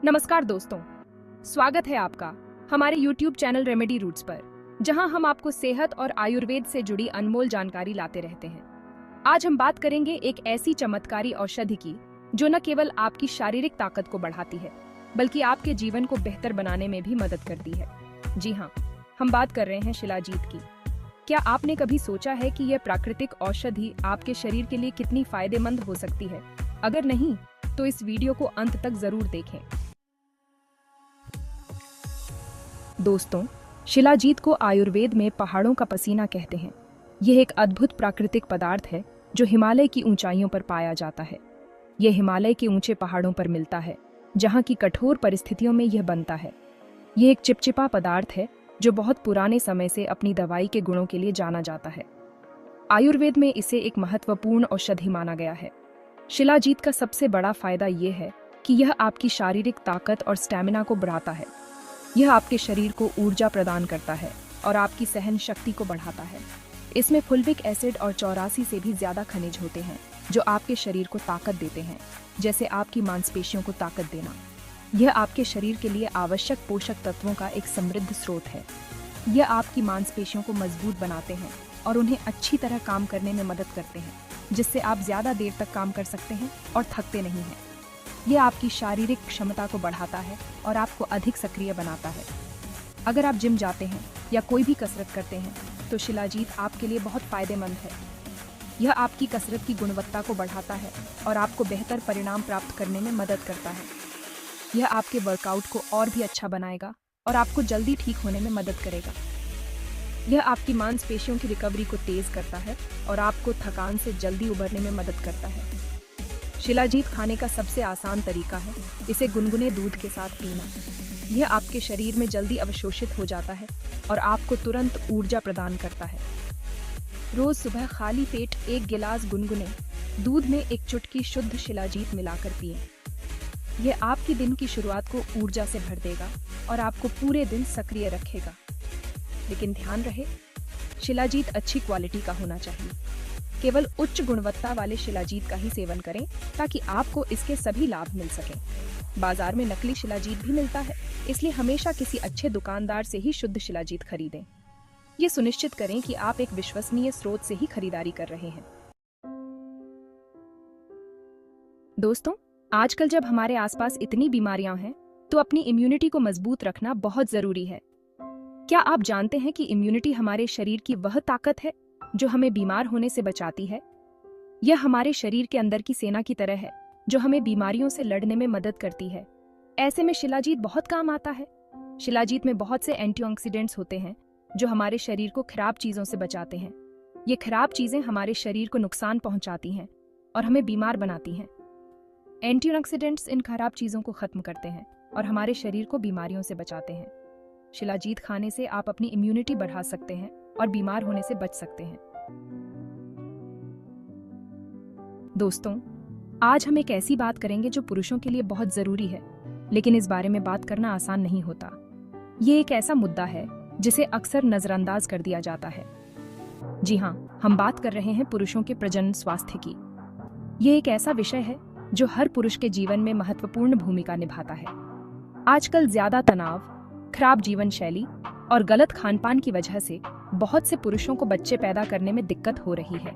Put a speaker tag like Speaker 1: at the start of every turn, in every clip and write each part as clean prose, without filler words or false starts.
Speaker 1: नमस्कार दोस्तों, स्वागत है आपका हमारे YouTube चैनल रेमेडी रूट्स पर, जहां हम आपको सेहत और आयुर्वेद से जुड़ी अनमोल जानकारी लाते रहते हैं। आज हम बात करेंगे एक ऐसी चमत्कारी औषधि की जो न केवल आपकी शारीरिक ताकत को बढ़ाती है, बल्कि आपके जीवन को बेहतर बनाने में भी मदद करती है। जी हाँ, हम बात कर रहे हैं शिलाजीत की। क्या आपने कभी सोचा है कि यह प्राकृतिक औषधि आपके शरीर के लिए कितनी फायदेमंद हो सकती है? अगर नहीं, तो इस वीडियो को अंत तक जरूर देखें। दोस्तों, शिलाजीत को आयुर्वेद में पहाड़ों का पसीना कहते हैं। यह एक अद्भुत प्राकृतिक पदार्थ है जो हिमालय की ऊंचाइयों पर पाया जाता है। यह हिमालय के ऊंचे पहाड़ों पर मिलता है, जहां की कठोर परिस्थितियों में यह बनता है। यह एक चिपचिपा पदार्थ है जो बहुत पुराने समय से अपनी दवाई के गुणों के लिए जाना जाता है। आयुर्वेद में इसे एक महत्वपूर्ण औषधि माना गया है। शिलाजीत का सबसे बड़ा फायदा यह है कि यह आपकी शारीरिक ताकत और स्टैमिना को बढ़ाता है। यह आपके शरीर को ऊर्जा प्रदान करता है और आपकी सहन शक्ति को बढ़ाता है। इसमें फुल्विक एसिड और 84 से भी ज्यादा खनिज होते हैं जो आपके शरीर को ताकत देते हैं, जैसे आपकी मांसपेशियों को ताकत देना। यह आपके शरीर के लिए आवश्यक पोषक तत्वों का एक समृद्ध स्रोत है। यह आपकी मांसपेशियों को मजबूत बनाते हैं और उन्हें अच्छी तरह काम करने में मदद करते हैं, जिससे आप ज्यादा देर तक काम कर सकते हैं और थकते नहीं हैं। यह आपकी शारीरिक क्षमता को बढ़ाता है और आपको अधिक सक्रिय बनाता है। अगर आप जिम जाते हैं या कोई भी कसरत करते हैं, तो शिलाजीत आपके लिए बहुत फायदेमंद है। यह आपकी कसरत की गुणवत्ता को बढ़ाता है और आपको बेहतर परिणाम प्राप्त करने में मदद करता है। यह आपके वर्कआउट को और भी अच्छा बनाएगा और आपको जल्दी ठीक होने में मदद करेगा। यह आपकी मांसपेशियों की रिकवरी को तेज करता है और आपको थकान से जल्दी उबरने में मदद करता है। शिलाजीत खाने का सबसे आसान तरीका है इसे गुनगुने दूध के साथ पीना। यह आपके शरीर में जल्दी अवशोषित हो जाता है और आपको तुरंत ऊर्जा प्रदान करता है। रोज सुबह खाली पेट 1 गिलास गुनगुने दूध में 1 चुटकी शुद्ध शिलाजीत मिलाकर पिएं। यह आपकी दिन की शुरुआत को ऊर्जा से भर देगा और आपको पूरे दिन सक्रिय रखेगा। लेकिन ध्यान रहे, शिलाजीत अच्छी क्वालिटी का होना चाहिए। केवल उच्च गुणवत्ता वाले शिलाजीत का ही सेवन करें ताकि आपको इसके सभी लाभ मिल सकें। बाजार में नकली शिलाजीत भी मिलता है, इसलिए हमेशा किसी अच्छे दुकानदार से ही शुद्ध शिलाजीत खरीदें। ये सुनिश्चित करें कि आप एक विश्वसनीय स्रोत से ही खरीदारी कर रहे हैं। दोस्तों, आजकल जब हमारे आसपास इतनी बीमारियां हैं, तो अपनी इम्यूनिटी को मजबूत रखना बहुत जरूरी है। क्या आप जानते हैं कि इम्यूनिटी हमारे शरीर की वह ताकत है जो हमें बीमार होने से बचाती है? यह हमारे शरीर के अंदर की सेना की तरह है जो हमें बीमारियों से लड़ने में मदद करती है। ऐसे में शिलाजीत बहुत काम आता है। शिलाजीत में बहुत से एंटीऑक्सीडेंट्स होते हैं जो हमारे शरीर को खराब चीजों से बचाते हैं। ये खराब चीजें हमारे शरीर को नुकसान पहुंचाती हैं और हमें बीमार बनाती हैं। एंटीऑक्सीडेंट्स इन खराब चीजों को खत्म करते हैं और हमारे शरीर को बीमारियों से बचाते हैं। शिलाजीत खाने से आप अपनी इम्यूनिटी बढ़ा सकते हैं और बीमार होने से बच सकते हैं। दोस्तों, आज हम एक ऐसी बात करेंगे जो पुरुषों के लिए बहुत जरूरी है, लेकिन इस बारे में बात करना आसान नहीं होता। ये एक ऐसा मुद्दा है जिसे अक्सर नजरअंदाज कर दिया जाता है। जी हाँ, हम बात कर रहे हैं पुरुषों के प्रजनन स्वास्थ्य की। ये एक ऐसा विषय है जो हर पुरुष के जीवन में महत्वपूर्ण भूमिका निभाता है। आजकल ज्यादा तनाव, खराब जीवन शैली और गलत खानपान की वजह से बहुत से पुरुषों को बच्चे पैदा करने में दिक्कत हो रही है।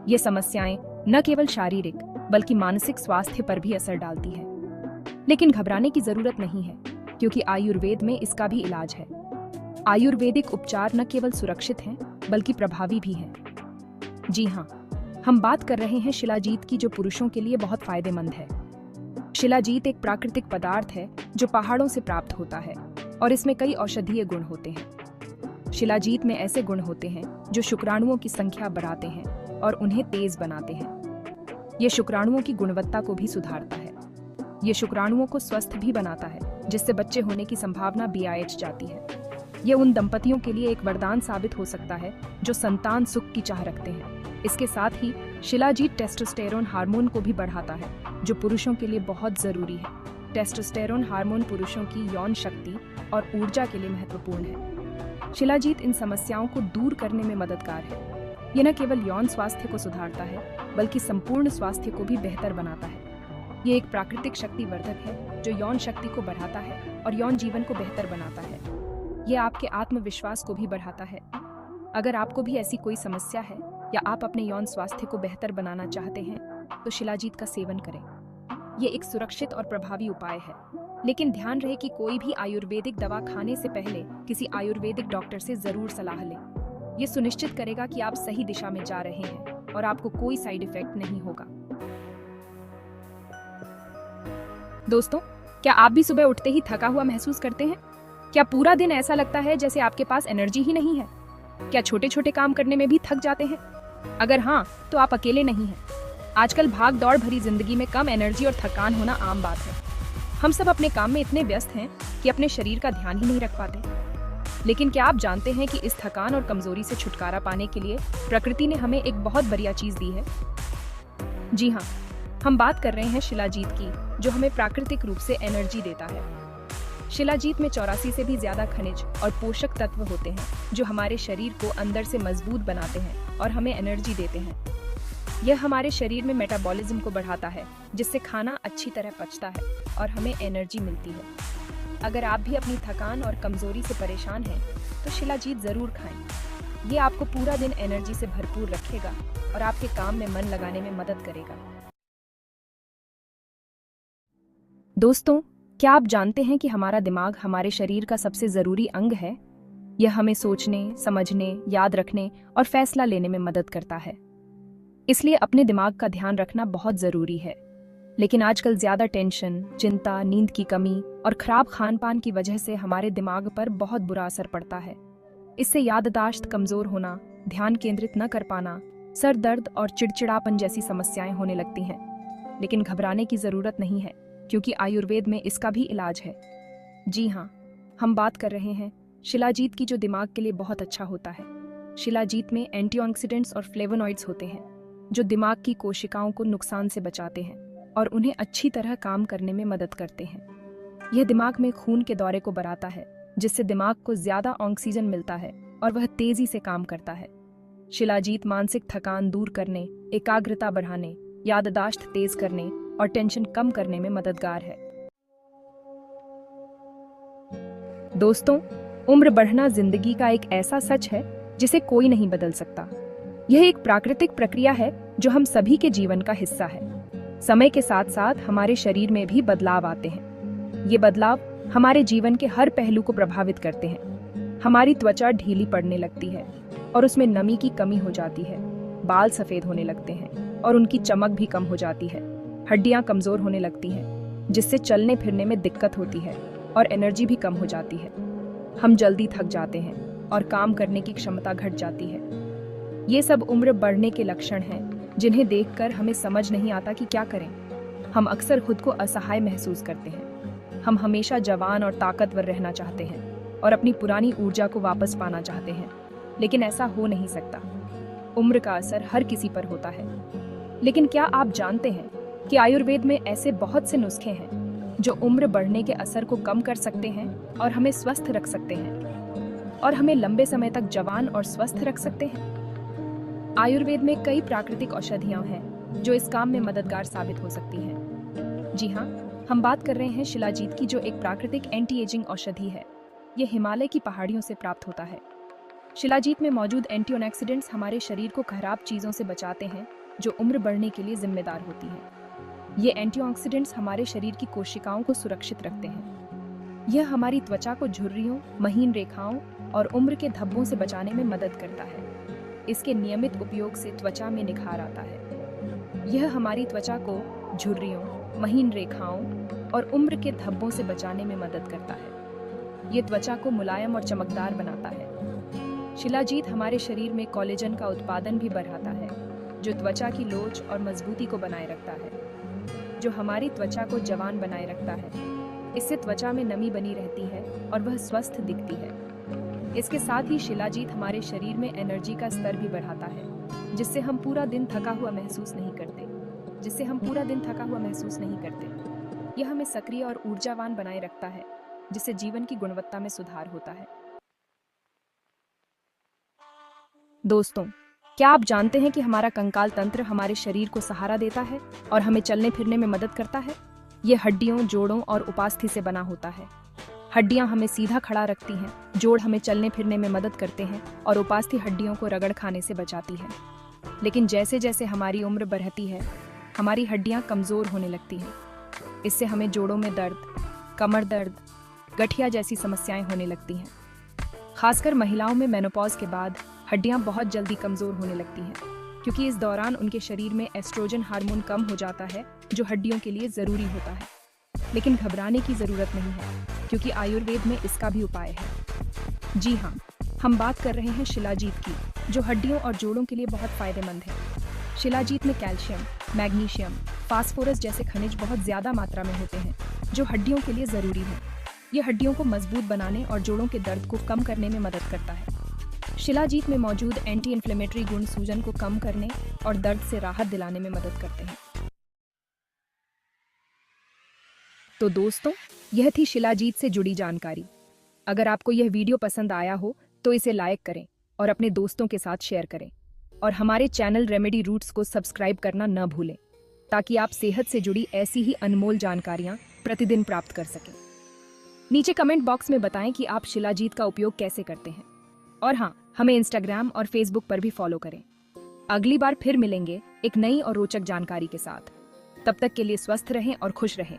Speaker 1: ये समस्याएं न केवल शारीरिक बल्कि मानसिक स्वास्थ्य पर भी असर डालती है। लेकिन घबराने की जरूरत नहीं है, क्योंकि आयुर्वेद में इसका भी इलाज है। आयुर्वेदिक उपचार न केवल सुरक्षित हैं बल्कि प्रभावी भी हैं। जी हाँ, हम बात कर रहे हैं शिलाजीत की, जो पुरुषों के लिए बहुत फायदेमंद है। शिलाजीत एक प्राकृतिक पदार्थ है जो पहाड़ों से प्राप्त होता है और इसमें कई औषधीय गुण होते हैं। शिलाजीत में ऐसे गुण होते हैं जो शुक्राणुओं की संख्या बढ़ाते हैं और उन्हें तेज बनाते हैं। ये शुक्राणुओं की गुणवत्ता को भी सुधारता है। ये शुक्राणुओं को स्वस्थ भी बनाता है, जिससे बच्चे होने की संभावना बढ़ जाती है। ये उन दंपतियों के लिए एक वरदान साबित हो सकता है जो संतान सुख की चाह रखते हैं। इसके साथ ही शिलाजीत टेस्टोस्टेरोन हार्मोन को भी बढ़ाता है, जो पुरुषों के लिए बहुत जरूरी है। टेस्टोस्टेरोन हार्मोन पुरुषों की यौन शक्ति और ऊर्जा के लिए महत्वपूर्ण है। शिलाजीत इन समस्याओं को दूर करने में मददगार है। यह न केवल यौन स्वास्थ्य को सुधारता है, बल्कि संपूर्ण स्वास्थ्य को भी बेहतर बनाता है। ये एक प्राकृतिक शक्तिवर्धक है जो यौन शक्ति को बढ़ाता है और यौन जीवन को बेहतर बनाता है। ये आपके आत्मविश्वास को भी बढ़ाता है। अगर आपको भी ऐसी कोई समस्या है या आप अपने यौन स्वास्थ्य को बेहतर बनाना चाहते हैं तो शिलाजीत का सेवन करें। ये एक सुरक्षित और प्रभावी उपाय है, लेकिन ध्यान रहे कि कोई भी आयुर्वेदिक दवा खाने से पहले किसी आयुर्वेदिक डॉक्टर से जरूर सलाह लें। ये सुनिश्चित करेगा कि आप सही दिशा में जा रहे हैं और आपको कोई साइड इफेक्ट नहीं होगा। दोस्तों, क्या आप भी सुबह उठते ही थका हुआ महसूस करते हैं? क्या पूरा दिन ऐसा लगता है जैसे आपके पास एनर्जी ही नहीं है? क्या छोटे छोटे काम करने में भी थक जाते हैं? अगर हाँ, तो आप अकेले नहीं हैं। आजकल भाग दौड़ भरी जिंदगी में कम एनर्जी और थकान होना आम बात है। हम सब अपने काम में इतने व्यस्त हैं कि अपने शरीर का ध्यान ही नहीं रख पाते। लेकिन क्या आप जानते हैं कि इस थकान और कमजोरी से छुटकारा पाने के लिए प्रकृति ने हमें एक बहुत बढ़िया चीज दी है? जी हाँ, हम बात कर रहे हैं शिलाजीत की, जो हमें प्राकृतिक रूप से एनर्जी देता है। शिलाजीत में 84 से भी ज्यादा खनिज और पोषक तत्व होते हैं जो हमारे शरीर को अंदर से मजबूत बनाते हैं और हमें एनर्जी देते हैं। यह हमारे शरीर में मेटाबॉलिज्म को बढ़ाता है, जिससे खाना अच्छी तरह पचता है और हमें एनर्जी मिलती है। अगर आप भी अपनी थकान और कमजोरी से परेशान हैं, तो शिलाजीत जरूर खाएं। ये आपको पूरा दिन एनर्जी से भरपूर रखेगा और आपके काम में मन लगाने में मदद करेगा। दोस्तों, क्या आप जानते हैं कि हमारा दिमाग हमारे शरीर का सबसे जरूरी अंग है? यह हमें सोचने, समझने, याद रखने और फैसला लेने में मदद करता है। इसलिए अपने दिमाग का ध्यान रखना बहुत जरूरी है। लेकिन आजकल ज्यादा टेंशन, चिंता, नींद की कमी और खराब खान पान की वजह से हमारे दिमाग पर बहुत बुरा असर पड़ता है। इससे याददाश्त कमजोर होना, ध्यान केंद्रित न कर पाना, सर दर्द और चिड़चिड़ापन जैसी समस्याएं होने लगती हैं। लेकिन घबराने की जरूरत नहीं है, क्योंकि आयुर्वेद में इसका भी इलाज है। जी हाँ, हम बात कर रहे हैं शिलाजीत की, जो दिमाग के लिए बहुत अच्छा होता है। शिलाजीत में एंटीऑक्सीडेंट्स और फ्लेवोनॉइड्स होते हैं जो दिमाग की कोशिकाओं को नुकसान से बचाते हैं और उन्हें अच्छी तरह काम करने में मदद करते हैं। यह दिमाग में खून के दौरे को बढ़ाता है, जिससे दिमाग को ज्यादा ऑक्सीजन मिलता है और वह तेजी से काम करता है। शिलाजीत मानसिक थकान दूर करने, एकाग्रता बढ़ाने, याददाश्त तेज करने और टेंशन कम करने में मददगार है। दोस्तों, उम्र बढ़ना जिंदगी का एक ऐसा सच है जिसे कोई नहीं बदल सकता। यह एक प्राकृतिक प्रक्रिया है जो हम सभी के जीवन का हिस्सा है। समय के साथ साथ हमारे शरीर में भी बदलाव आते हैं। ये बदलाव हमारे जीवन के हर पहलू को प्रभावित करते हैं। हमारी त्वचा ढीली पड़ने लगती है और उसमें नमी की कमी हो जाती है। बाल सफेद होने लगते हैं और उनकी चमक भी कम हो जाती है। हड्डियां कमजोर होने लगती हैं, जिससे चलने फिरने में दिक्कत होती है और एनर्जी भी कम हो जाती है। हम जल्दी थक जाते हैं और काम करने की क्षमता घट जाती है। ये सब उम्र बढ़ने के लक्षण हैं, जिन्हें देखकर हमें समझ नहीं आता कि क्या करें। हम अक्सर खुद को असहाय महसूस करते हैं। हम हमेशा जवान और ताकतवर रहना चाहते हैं और अपनी पुरानी ऊर्जा को वापस पाना चाहते हैं, लेकिन ऐसा हो नहीं सकता। उम्र का असर हर किसी पर होता है। लेकिन क्या आप जानते हैं कि आयुर्वेद में ऐसे बहुत से नुस्खे हैं जो उम्र बढ़ने के असर को कम कर सकते हैं और हमें स्वस्थ रख सकते हैं और हमें लंबे समय तक जवान और स्वस्थ रख सकते हैं। आयुर्वेद में कई प्राकृतिक औषधियां हैं जो इस काम में मददगार साबित हो सकती हैं। जी हाँ, हम बात कर रहे हैं शिलाजीत की, जो एक प्राकृतिक एंटी एजिंग औषधि है। यह हिमालय की पहाड़ियों से प्राप्त होता है। शिलाजीत में मौजूद एंटीऑक्सीडेंट्स हमारे शरीर को खराब चीजों से बचाते हैं जो उम्र बढ़ने के लिए जिम्मेदार होती हैं। ये एंटीऑक्सीडेंट्स हमारे शरीर की कोशिकाओं को सुरक्षित रखते हैं। यह हमारी त्वचा को झुर्रियों, महीन रेखाओं और उम्र के धब्बों से बचाने में मदद करता है। इसके नियमित उपयोग से त्वचा में निखार आता है। यह हमारी त्वचा को झुर्रियों, महीन रेखाओं और उम्र के धब्बों से बचाने में मदद करता है। यह त्वचा को मुलायम और चमकदार बनाता है। शिलाजीत हमारे शरीर में कोलेजन का उत्पादन भी बढ़ाता है, जो त्वचा की लोच और मजबूती को बनाए रखता है, जो हमारी त्वचा को जवान बनाए रखता है। इससे त्वचा में नमी बनी रहती है और वह स्वस्थ दिखती है। इसके साथ ही शिलाजीत हमारे शरीर में एनर्जी का स्तर भी बढ़ाता है, जिससे हम पूरा दिन थका हुआ महसूस नहीं करते। यह हमें सक्रिय और ऊर्जावान बनाए रखता है, जिससे जीवन की गुणवत्ता में सुधार होता है। दोस्तों, क्या आप जानते हैं कि हमारा कंकाल तंत्र हमारे शरीर को सहारा देता है और हमें चलने फिरने में मदद करता है? ये हड्डियों, जोड़ों और उपास्थि से बना होता है। हड्डियां हमें सीधा खड़ा रखती हैं, जोड़ हमें चलने फिरने में मदद करते हैं और उपास्थि हड्डियों को रगड़ खाने से बचाती है। लेकिन जैसे जैसे हमारी उम्र बढ़ती है, हमारी हड्डियां कमजोर होने लगती हैं। इससे हमें जोड़ों में दर्द, कमर दर्द, गठिया जैसी समस्याएं होने लगती हैं। खासकर महिलाओं में मेनोपॉज के बाद हड्डियां बहुत जल्दी कमजोर होने लगती हैं, क्योंकि इस दौरान उनके शरीर में एस्ट्रोजन हार्मोन कम हो जाता है, जो हड्डियों के लिए जरूरी होता है। लेकिन घबराने की जरूरत नहीं है, क्योंकि आयुर्वेद में इसका भी उपाय है। जी हाँ, हम बात कर रहे हैं शिलाजीत की, जो हड्डियों और जोड़ों के लिए बहुत फायदेमंद है। शिलाजीत में कैल्शियम, मैग्नीशियम, फास्फोरस जैसे खनिज बहुत ज्यादा मात्रा में होते हैं, जो हड्डियों के लिए जरूरी है। ये हड्डियों को मजबूत बनाने और जोड़ों के दर्द को कम करने में मदद करता है। शिलाजीत में मौजूद एंटी इन्फ्लेमेटरी गुण सूजन को कम करने और दर्द से राहत दिलाने में मदद करते हैं। तो दोस्तों, यह थी शिलाजीत से जुड़ी जानकारी। अगर आपको यह वीडियो पसंद आया हो तो इसे लाइक करें और अपने दोस्तों के साथ शेयर करें। और हमारे चैनल रेमेडी रूट्स को सब्सक्राइब करना न भूलें, ताकि आप सेहत से जुड़ी ऐसी ही अनमोल जानकारियां प्रतिदिन प्राप्त कर सकें। नीचे कमेंट बॉक्स में बताएं कि आप शिलाजीत का उपयोग कैसे करते हैं। और हाँ, हमें इंस्टाग्राम और फेसबुक पर भी फॉलो करें। अगली बार फिर मिलेंगे एक नई और रोचक जानकारी के साथ। तब तक के लिए स्वस्थ रहें और खुश रहें।